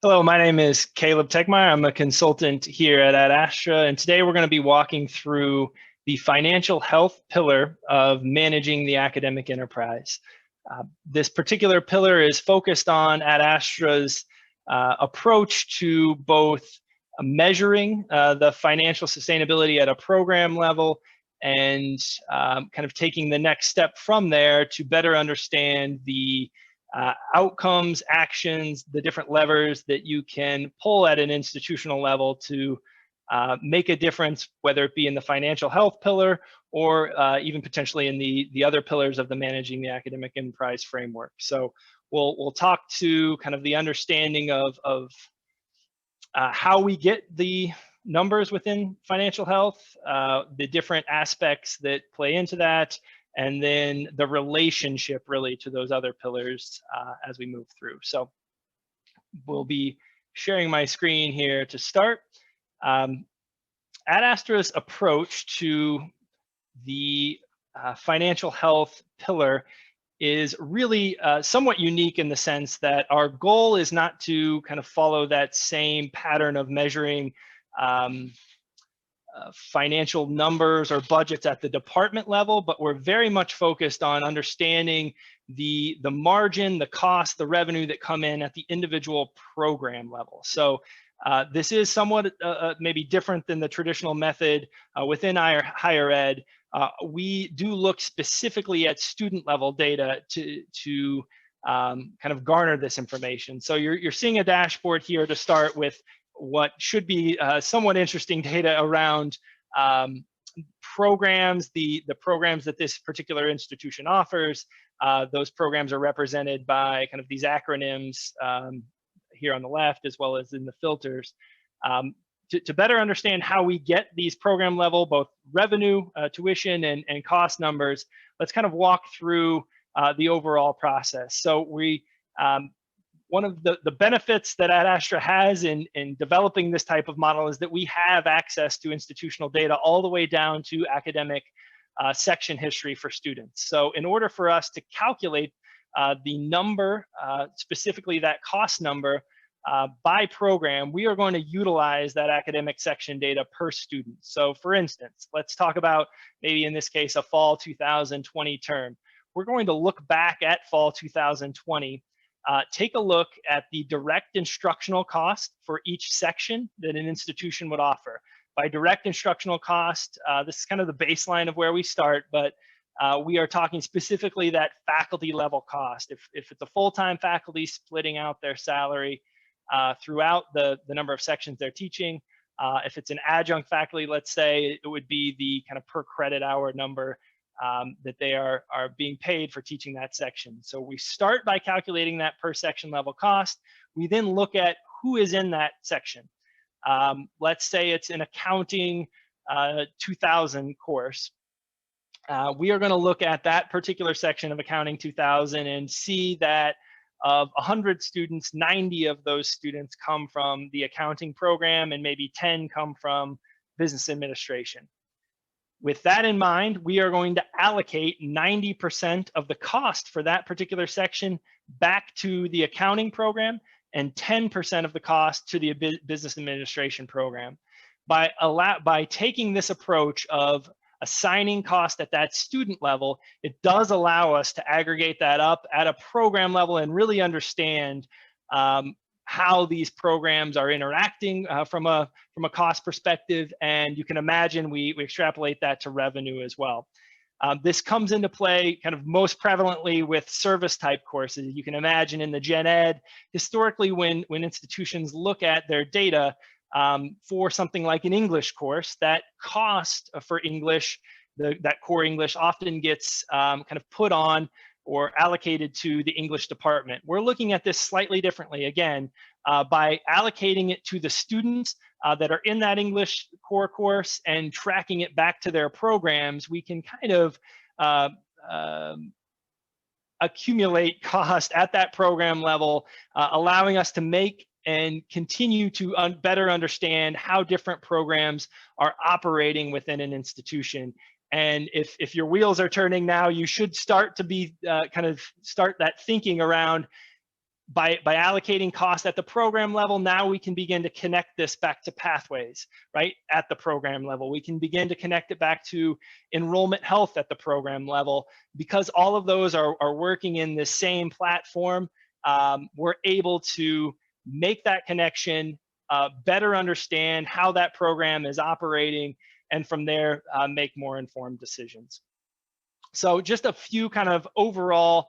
Hello, my name is Caleb Tegmeyer. I'm a consultant here at Ad Astra, and today we're going to be walking through the financial health pillar of managing the academic enterprise. This particular pillar is focused on Ad Astra's approach to both measuring the financial sustainability at a program level and kind of taking the next step from there to better understand the outcomes, actions, the different levers that you can pull at an institutional level to make a difference, whether it be in the financial health pillar or even potentially in the other pillars of the managing the academic enterprise framework. So we'll talk to kind of the understanding of how we get the numbers within financial health, the different aspects that play into that, and then the relationship really to those other pillars as we move through. So we'll be sharing my screen here to start. Ad Astra's approach to the financial health pillar is really somewhat unique in the sense that our goal is not to kind of follow that same pattern of measuring financial numbers or budgets at the department level, but we're very much focused on understanding the margin, the cost, the revenue that come in at the individual program level. So this is somewhat maybe different than the traditional method within higher ed. We do look specifically at student level data to kind of garner this information. So you're seeing a dashboard here to start with what should be somewhat interesting data around programs, the programs that this particular institution offers. Those programs are represented by kind of these acronyms here on the left, as well as in the filters. To better understand how we get these program level, both revenue, tuition, and cost numbers, let's kind of walk through the overall process. So one of the benefits that Ad Astra has in developing this type of model is that we have access to institutional data all the way down to academic section history for students. So in order for us to calculate the number, specifically that cost number, by program, we are going to utilize that academic section data per student. So for instance, let's talk about maybe in this case, a fall 2020 term. We're going to look back at fall 2020, take a look at the direct instructional cost for each section that an institution would offer. By direct instructional cost, this is kind of the baseline of where we start, but we are talking specifically that faculty level cost. If it's a full-time faculty splitting out their salary throughout the number of sections they're teaching, if it's an adjunct faculty, let's say, it would be the kind of per credit hour number that they are being paid for teaching that section. So we start by calculating that per section level cost. We then look at who is in that section. Let's say it's an accounting 2000 course. We are going to look at that particular section of accounting 2000 and see that of 100 students, 90 of those students come from the accounting program and maybe 10 come from business administration. With that in mind, we are going to allocate 90% of the cost for that particular section back to the accounting program and 10% of the cost to the business administration program. By taking this approach of assigning cost at that student level, it does allow us to aggregate that up at a program level and really understand how these programs are interacting from a cost perspective. And you can imagine we extrapolate that to revenue as well. This comes into play kind of most prevalently with service type courses. You can imagine in the gen ed, historically when institutions look at their data for something like an English course, that cost for English, that core English often gets kind of put on or allocated to the English department. We're looking at this slightly differently, again, by allocating it to the students that are in that English core course and tracking it back to their programs. We can kind of accumulate cost at that program level, allowing us to make and continue to better understand how different programs are operating within an institution. And if your wheels are turning now, you should start to be kind of start that thinking around by allocating cost at the program level, now we can begin to connect this back to pathways, right? At the program level, we can begin to connect it back to enrollment health at the program level, because all of those are working in the same platform. We're able to make that connection, better understand how that program is operating, and from there, make more informed decisions. So just a few kind of overall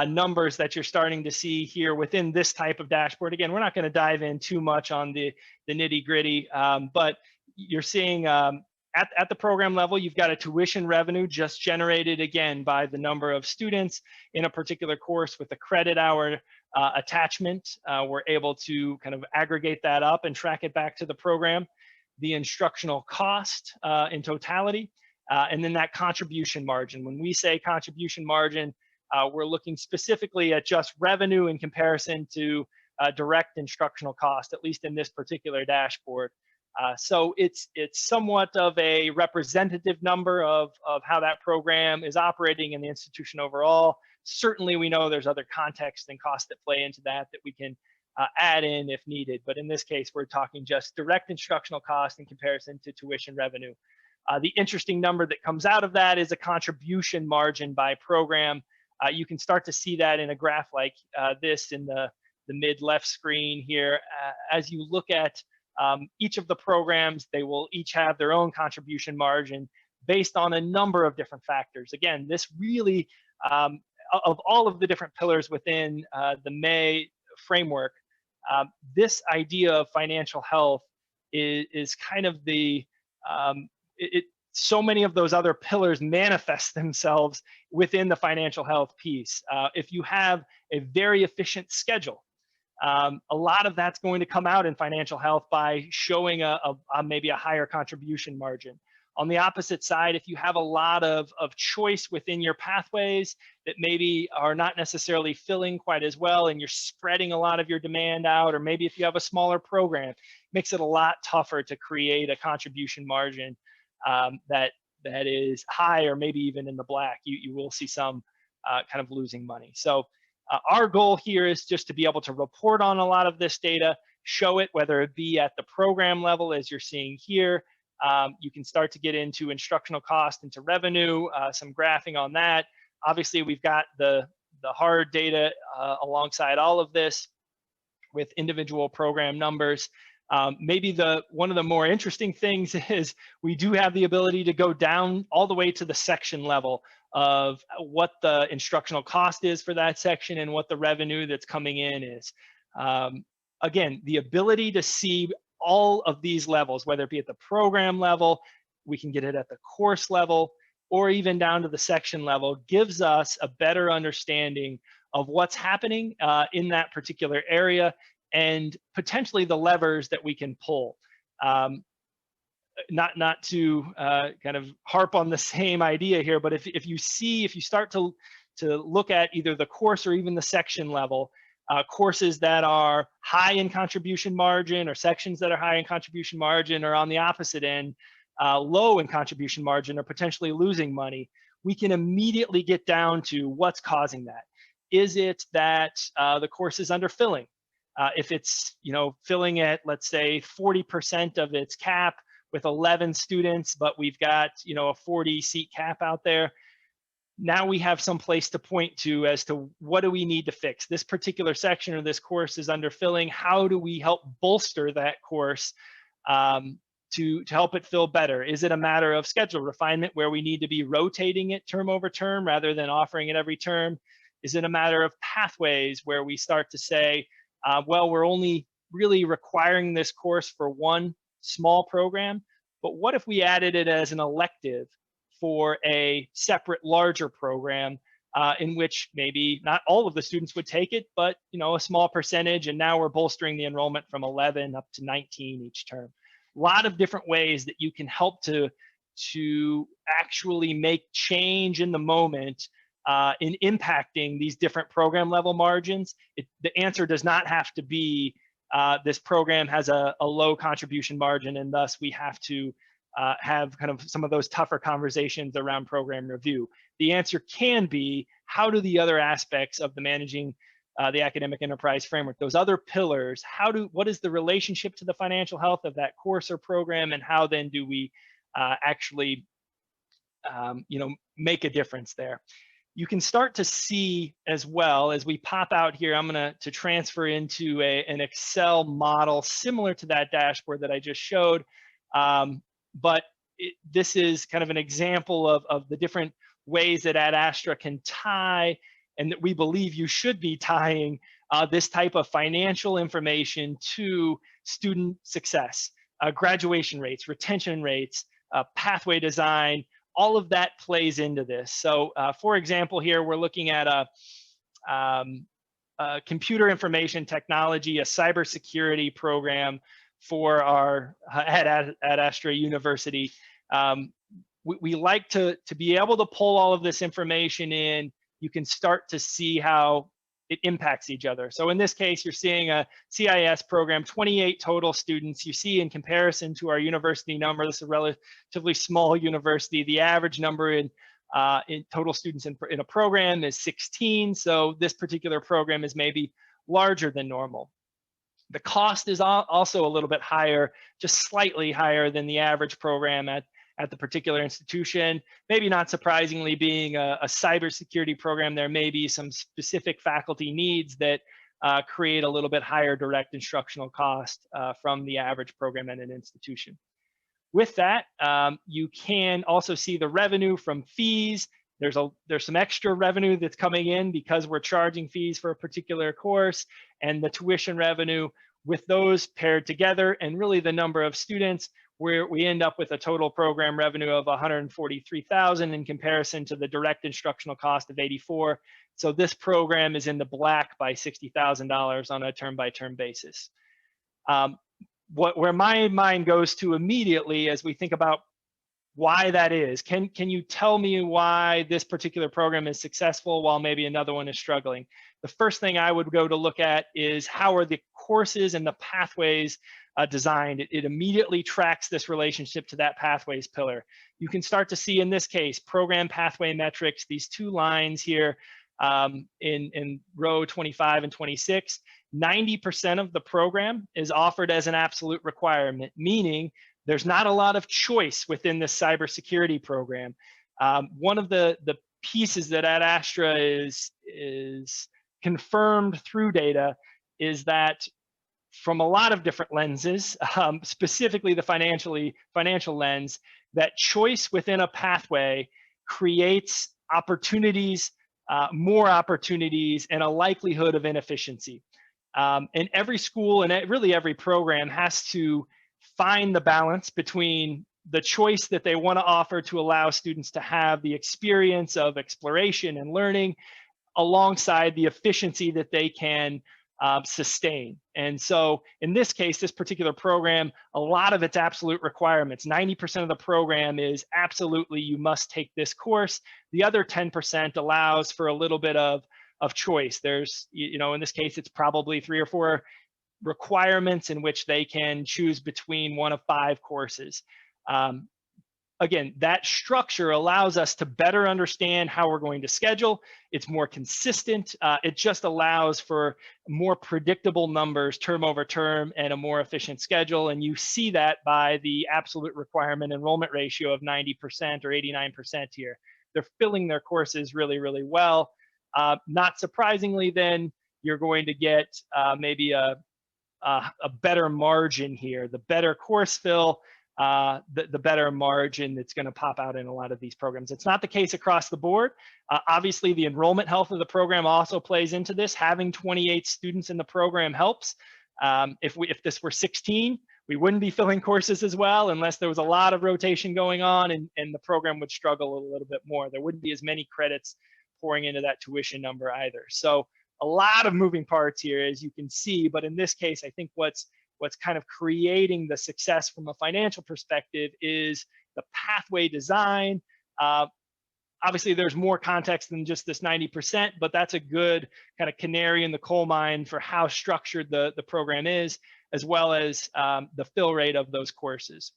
numbers that you're starting to see here within this type of dashboard. Again, we're not going to dive in too much on the nitty gritty, but you're seeing at the program level, you've got a tuition revenue just generated, again, by the number of students in a particular course with a credit hour attachment. We're able to kind of aggregate that up and track it back to the program. The instructional cost in totality, and then that contribution margin. When we say contribution margin, we're looking specifically at just revenue in comparison to direct instructional cost, at least in this particular dashboard. So it's somewhat of a representative number of how that program is operating in the institution overall. Certainly, we know there's other context and costs that play into that we can add in if needed. But in this case, we're talking just direct instructional cost in comparison to tuition revenue. The interesting number that comes out of that is a contribution margin by program. You can start to see that in a graph like this in the mid left screen here. As you look at each of the programs, they will each have their own contribution margin based on a number of different factors. Again, this really, of all of the different pillars within the May framework, this idea of financial health is kind of the, so many of those other pillars manifest themselves within the financial health piece. If you have a very efficient schedule, a lot of that's going to come out in financial health by showing maybe a higher contribution margin. On the opposite side, if you have a lot of choice within your pathways that maybe are not necessarily filling quite as well, and you're spreading a lot of your demand out, or maybe if you have a smaller program, it makes it a lot tougher to create a contribution margin that is high or maybe even in the black. You will see some kind of losing money. So our goal here is just to be able to report on a lot of this data, show it, whether it be at the program level, as you're seeing here. You can start to get into instructional cost, into revenue, some graphing on that. Obviously, we've got the hard data alongside all of this with individual program numbers. Maybe one of the more interesting things is we do have the ability to go down all the way to the section level of what the instructional cost is for that section and what the revenue that's coming in is. Again, the ability to see all of these levels, whether it be at the program level, we can get it at the course level, or even down to the section level, gives us a better understanding of what's happening in that particular area, and potentially the levers that we can pull. Not to kind of harp on the same idea here, but if you start to look at either the course or even the section level, courses that are high in contribution margin or sections that are high in contribution margin, or on the opposite end, low in contribution margin or potentially losing money, we can immediately get down to what's causing that. Is it that the course is underfilling? If it's filling at, let's say, 40% of its cap with 11 students, but we've got a 40 seat cap out there, now we have some place to point to as to what do we need to fix. This particular section or this course is underfilling. How do we help bolster that course to help it fill better? Is it a matter of schedule refinement where we need to be rotating it term over term rather than offering it every term? Is it a matter of pathways where we start to say, well, we're only really requiring this course for one small program, but what if we added it as an elective for a separate larger program in which maybe not all of the students would take it, but a small percentage, and now we're bolstering the enrollment from 11 up to 19 each term. A lot of different ways that you can help to actually make change in the moment in impacting these different program level margins. The answer does not have to be this program has a low contribution margin, and thus we have to have kind of some of those tougher conversations around program review. The answer can be, how do the other aspects of the managing the academic enterprise framework, those other pillars, what is the relationship to the financial health of that course or program, and how then do we actually make a difference there? You can start to see as well as we pop out here. I'm going to transfer into an Excel model similar to that dashboard that I just showed, but this is kind of an example of the different ways that Ad Astra can tie, and that we believe you should be tying this type of financial information to student success, graduation rates, retention rates, pathway design. All of that plays into this. So for example, here we're looking at a computer information technology, a cybersecurity program for our at Astra University. We like to be able to pull all of this information in. You can start to see how it impacts each other. So in this case, you're seeing a CIS program, 28 total students. You see in comparison to our university number, this is a relatively small university. The average number in total students in a program is 16. So this particular program is maybe larger than normal. The cost is also a little bit higher, just slightly higher than the average program at the particular institution. Maybe not surprisingly, being a cybersecurity program, there may be some specific faculty needs that create a little bit higher direct instructional cost from the average program at an institution. With that, you can also see the revenue from fees. There's some extra revenue that's coming in because we're charging fees for a particular course, and the tuition revenue. With those paired together and really the number of students, we end up with a total program revenue of $143,000 in comparison to the direct instructional cost of $84,000. So this program is in the black by $60,000 on a term-by-term basis. Where my mind goes to immediately as we think about why that is, can you tell me why this particular program is successful while maybe another one is struggling? The first thing I would go to look at is how are the courses and the pathways designed. It immediately tracks this relationship to that pathways pillar. You can start to see in this case, program pathway metrics, these two lines here in row 25 and 26, 90% of the program is offered as an absolute requirement, meaning there's not a lot of choice within this cybersecurity program. One of the pieces that Ad Astra is confirmed through data is that from a lot of different lenses, specifically the financial lens, that choice within a pathway creates opportunities, more opportunities, and a likelihood of inefficiency. And every school and really every program has to find the balance between the choice that they want to offer to allow students to have the experience of exploration and learning alongside the efficiency that they can sustain. And so in this case, this particular program, a lot of its absolute requirements, 90% of the program is absolutely, you must take this course. The other 10% allows for a little bit of choice. There's, in this case, it's probably 3 or 4 requirements in which they can choose between one of 5 courses. Again, that structure allows us to better understand how we're going to schedule. It's more consistent. It just allows for more predictable numbers term over term and a more efficient schedule. And you see that by the absolute requirement enrollment ratio of 90% or 89% here. They're filling their courses really, really well. Not surprisingly, then you're going to get maybe a better margin here. The better course fill, the better margin that's going to pop out in a lot of these programs. It's not the case across the board. Obviously, the enrollment health of the program also plays into this. Having 28 students in the program helps. If this were 16, we wouldn't be filling courses as well unless there was a lot of rotation going on, and the program would struggle a little bit more. There wouldn't be as many credits pouring into that tuition number either. So a lot of moving parts here, as you can see, but in this case, I think what's kind of creating the success from a financial perspective is the pathway design. Obviously, there's more context than just this 90%, but that's a good kind of canary in the coal mine for how structured the program is, as well as the fill rate of those courses.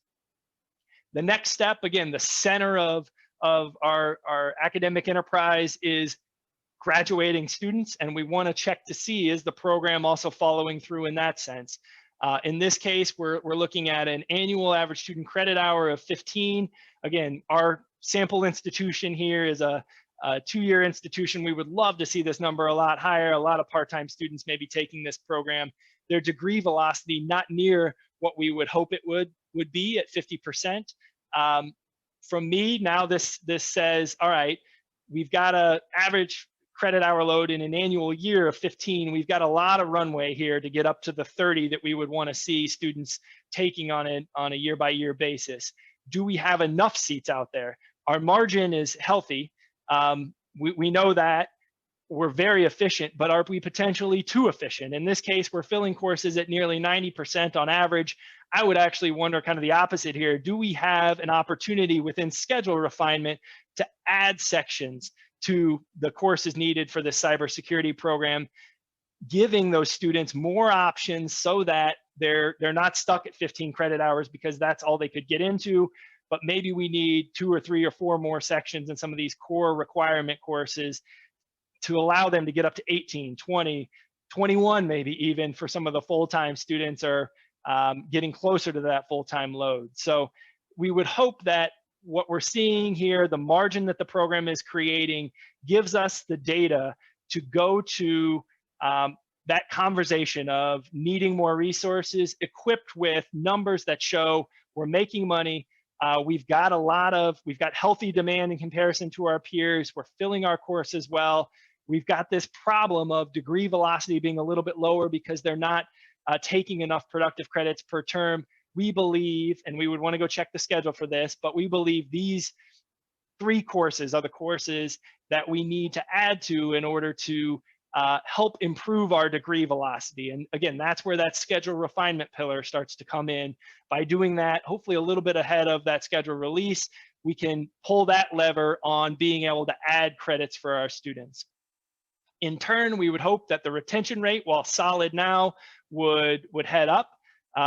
The next step, again, the center of our academic enterprise is graduating students, and we want to check to see, is the program also following through in that sense. In this case, we're looking at an annual average student credit hour of 15. Again, our sample institution here is a 2-year institution. We would love to see this number a lot higher. A lot of part-time students may be taking this program. Their degree velocity not near what we would hope it would be at 50%. From me, now this says, all right, we've got an average credit hour load in an annual year of 15. We've got a lot of runway here to get up to the 30 that we would want to see students taking on a year-by-year basis. Do we have enough seats out there? Our margin is healthy. We know that. We're very efficient, but are we potentially too efficient? In this case, we're filling courses at nearly 90% on average. I would actually wonder kind of the opposite here. Do we have an opportunity within schedule refinement to add sections to the courses needed for this cybersecurity program, giving those students more options so that they're not stuck at 15 credit hours because that's all they could get into, but maybe we need 2 or 3 or 4 more sections in some of these core requirement courses to allow them to get up to 18, 20, 21, maybe even for some of the full-time students are getting closer to that full-time load. So we would hope that what we're seeing here, the margin that the program is creating, gives us the data to go to that conversation of needing more resources equipped with numbers that show we're making money. We've got healthy demand in comparison to our peers. We're filling our courses well. We've got this problem of degree velocity being a little bit lower because they're not taking enough productive credits per term. We believe, and we would want to go check the schedule for this, but we believe these 3 courses are the courses that we need to add to in order to help improve our degree velocity. And again, that's where that schedule refinement pillar starts to come in. By doing that, hopefully a little bit ahead of that schedule release, we can pull that lever on being able to add credits for our students. In turn, we would hope that the retention rate, while solid now, would head up.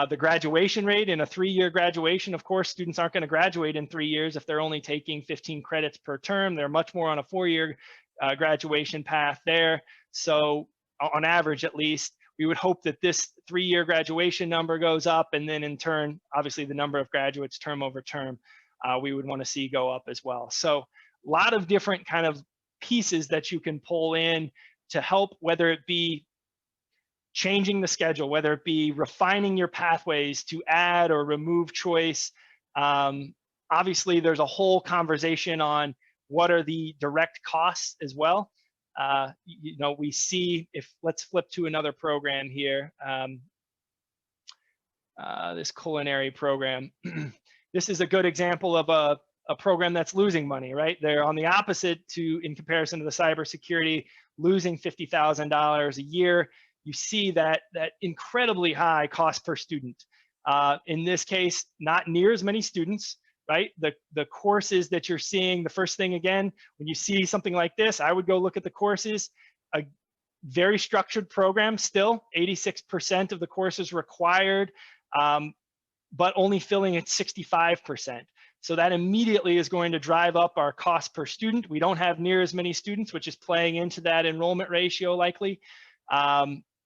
The graduation rate in a 3-year graduation, of course, students aren't going to graduate in 3 years if they're only taking 15 credits per term. They're much more on a 4-year graduation path there. So on average, at least, we would hope that this 3-year graduation number goes up, and then in turn, obviously the number of graduates term over term, we would want to see go up as well. So a lot of different kind of pieces that you can pull in to help, whether it be changing the schedule, whether it be refining your pathways to add or remove choice. Obviously, there's a whole conversation on what are the direct costs as well. We see, let's flip to another program here, this culinary program. This is a good example of a program that's losing money, right? They're on the opposite in comparison to the cybersecurity, losing $50,000 a year. You see that incredibly high cost per student. In this case, not near as many students, right? The courses that you're seeing, the first thing again, when you see something like this, I would go look at the courses. A very structured program still, 86% of the courses required, but only filling at 65%. So that immediately is going to drive up our cost per student. We don't have near as many students, which is playing into that enrollment ratio likely.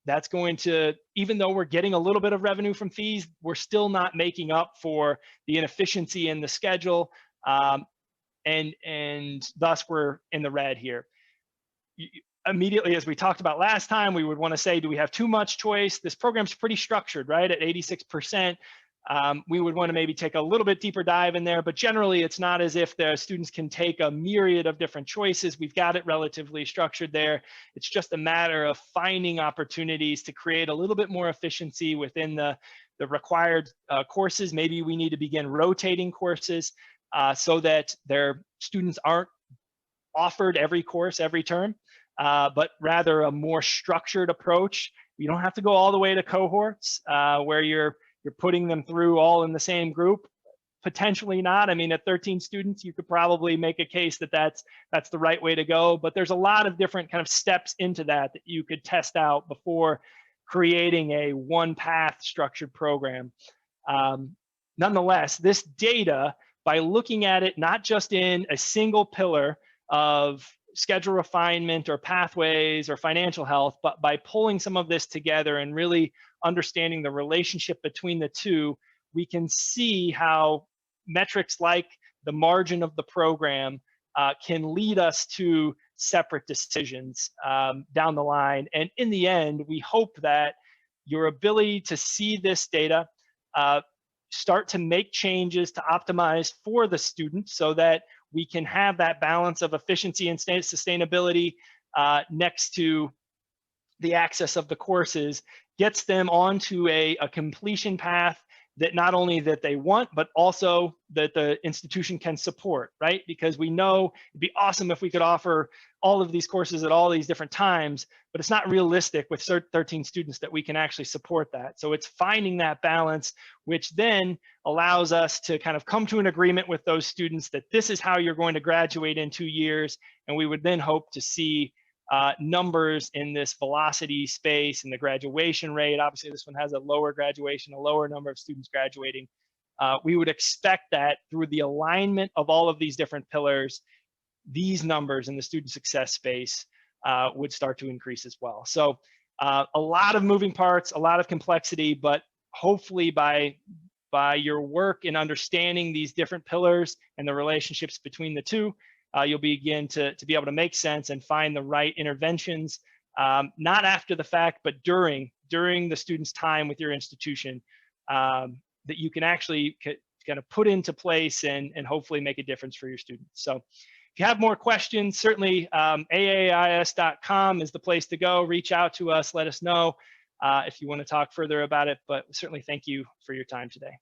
That's going to, even though we're getting a little bit of revenue from fees, we're still not making up for the inefficiency in the schedule, and thus we're in the red here. Immediately, as we talked about last time, we would want to say, do we have too much choice? This program's pretty structured, right? At 86%. We would want to maybe take a little bit deeper dive in there, but generally it's not as if the students can take a myriad of different choices. We've got it relatively structured there. It's just a matter of finding opportunities to create a little bit more efficiency within the required courses. Maybe we need to begin rotating courses so that their students aren't offered every course every term, but rather a more structured approach. You don't have to go all the way to cohorts where you're putting them through all in the same group. Potentially not. I mean, at 13 students, you could probably make a case that that's the right way to go, but there's a lot of different kind of steps into that you could test out before creating a one-path structured program. Nonetheless, this data, by looking at it not just in a single pillar of schedule refinement or pathways or financial health, but by pulling some of this together and really understanding the relationship between the two, we can see how metrics like the margin of the program can lead us to separate decisions down the line. And in the end, we hope that your ability to see this data, start to make changes to optimize for the student so that we can have that balance of efficiency and sustainability next to the access of the courses, gets them onto a completion path that not only that they want, but also that the institution can support, right? Because we know it'd be awesome if we could offer all of these courses at all these different times, but it's not realistic with 13 students that we can actually support that. So it's finding that balance, which then allows us to kind of come to an agreement with those students that this is how you're going to graduate in 2 years. And we would then hope to see numbers in this velocity space and the graduation rate. Obviously, this one has a lower graduation, a lower number of students graduating. We would expect that through the alignment of all of these different pillars, these numbers in the student success space would start to increase as well. So a lot of moving parts, a lot of complexity, but hopefully by your work in understanding these different pillars and the relationships between the two, you'll begin to be able to make sense and find the right interventions, not after the fact, but during the student's time with your institution, that you can actually kind of put into place and hopefully make a difference for your students. So if you have more questions, certainly aais.com is the place to go. Reach out to us, let us know if you want to talk further about it, but certainly thank you for your time today.